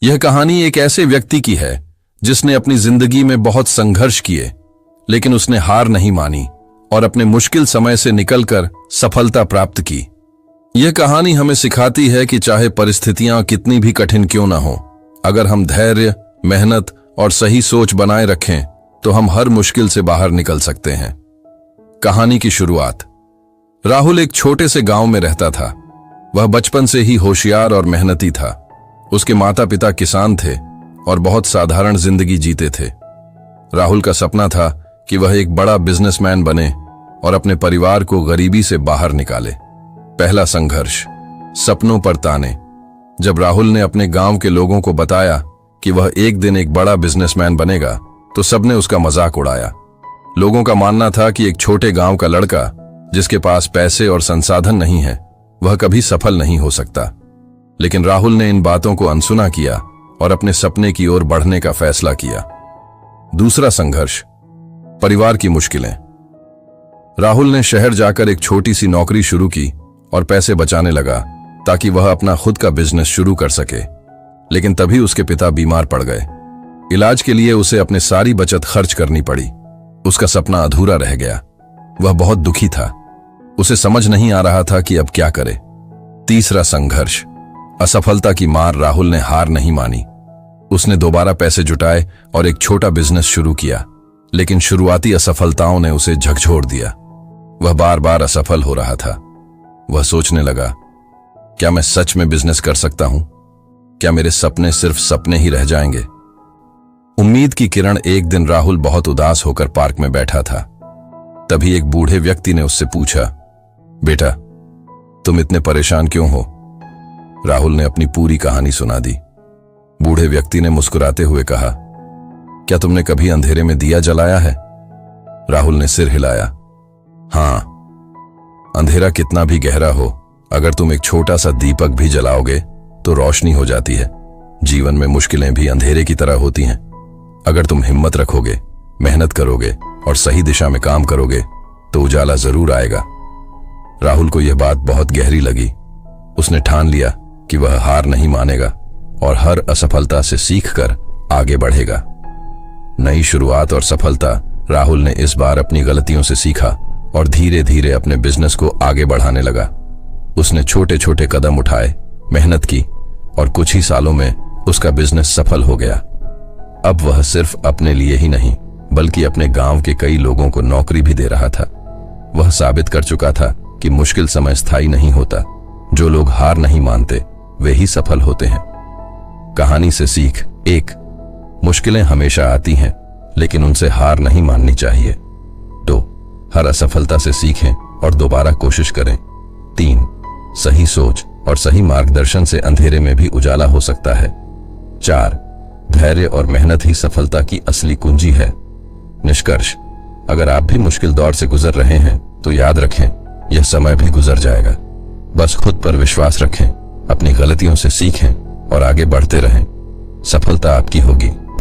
यह कहानी एक ऐसे व्यक्ति की है जिसने अपनी जिंदगी में बहुत संघर्ष किए, लेकिन उसने हार नहीं मानी और अपने मुश्किल समय से निकलकर सफलता प्राप्त की। यह कहानी हमें सिखाती है कि चाहे परिस्थितियां कितनी भी कठिन क्यों ना हो, अगर हम धैर्य, मेहनत और सही सोच बनाए रखें तो हम हर मुश्किल से बाहर निकल सकते हैं। कहानी की शुरुआत। राहुल एक छोटे से गांव में रहता था। वह बचपन से ही होशियार और मेहनती था। उसके माता पिता किसान थे और बहुत साधारण जिंदगी जीते थे। राहुल का सपना था कि वह एक बड़ा बिजनेसमैन बने और अपने परिवार को गरीबी से बाहर निकाले। पहला संघर्ष, सपनों पर ताने। जब राहुल ने अपने गांव के लोगों को बताया कि वह एक दिन एक बड़ा बिजनेसमैन बनेगा तो सबने उसका मजाक उड़ाया। लोगों का मानना था कि एक छोटे गांव का लड़का जिसके पास पैसे और संसाधन नहीं है, वह कभी सफल नहीं हो सकता। लेकिन राहुल ने इन बातों को अनसुना किया और अपने सपने की ओर बढ़ने का फैसला किया। दूसरा संघर्ष, परिवार की मुश्किलें। राहुल ने शहर जाकर एक छोटी सी नौकरी शुरू की और पैसे बचाने लगा ताकि वह अपना खुद का बिजनेस शुरू कर सके। लेकिन तभी उसके पिता बीमार पड़ गए। इलाज के लिए उसे अपनी सारी बचत खर्च करनी पड़ी। उसका सपना अधूरा रह गया। वह बहुत दुखी था। उसे समझ नहीं आ रहा था कि अब क्या करे। तीसरा संघर्ष, असफलता की मार। राहुल ने हार नहीं मानी। उसने दोबारा पैसे जुटाए और एक छोटा बिजनेस शुरू किया, लेकिन शुरुआती असफलताओं ने उसे झकझोर दिया। वह बार बार असफल हो रहा था। वह सोचने लगा, क्या मैं सच में बिजनेस कर सकता हूं? क्या मेरे सपने सिर्फ सपने ही रह जाएंगे? उम्मीद की किरण। एक दिन राहुल बहुत उदास होकर पार्क में बैठा था। तभी एक बूढ़े व्यक्ति ने उससे पूछा, बेटा, तुम इतने परेशान क्यों हो? राहुल ने अपनी पूरी कहानी सुना दी। बूढ़े व्यक्ति ने मुस्कुराते हुए कहा, क्या तुमने कभी अंधेरे में दिया जलाया है? राहुल ने सिर हिलाया। हां, अंधेरा कितना भी गहरा हो, अगर तुम एक छोटा सा दीपक भी जलाओगे तो रोशनी हो जाती है। जीवन में मुश्किलें भी अंधेरे की तरह होती हैं। अगर तुम हिम्मत रखोगे, मेहनत करोगे और सही दिशा में काम करोगे तो उजाला जरूर आएगा। राहुल को यह बात बहुत गहरी लगी। उसने ठान लिया कि वह हार नहीं मानेगा और हर असफलता से सीखकर आगे बढ़ेगा। नई शुरुआत और सफलता। राहुल ने इस बार अपनी गलतियों से सीखा और धीरे धीरे अपने बिजनेस को आगे बढ़ाने लगा। उसने छोटे छोटे कदम उठाए, मेहनत की और कुछ ही सालों में उसका बिजनेस सफल हो गया। अब वह सिर्फ अपने लिए ही नहीं बल्कि अपने गांव के कई लोगों को नौकरी भी दे रहा था। वह साबित कर चुका था कि मुश्किल समय स्थायी नहीं होता। जो लोग हार नहीं मानते वे ही सफल होते हैं। कहानी से सीख। 1. मुश्किलें हमेशा आती हैं, लेकिन उनसे हार नहीं माननी चाहिए। 2. हर असफलता से सीखें और दोबारा कोशिश करें। 3. सही सोच और सही मार्गदर्शन से अंधेरे में भी उजाला हो सकता है। 4. धैर्य और मेहनत ही सफलता की असली कुंजी है। निष्कर्ष, अगर आप भी मुश्किल दौर से गुजर रहे हैं तो याद रखें, यह समय भी गुजर जाएगा। बस खुद पर विश्वास रखें, अपनी गलतियों से सीखें और आगे बढ़ते रहें। सफलता आपकी होगी।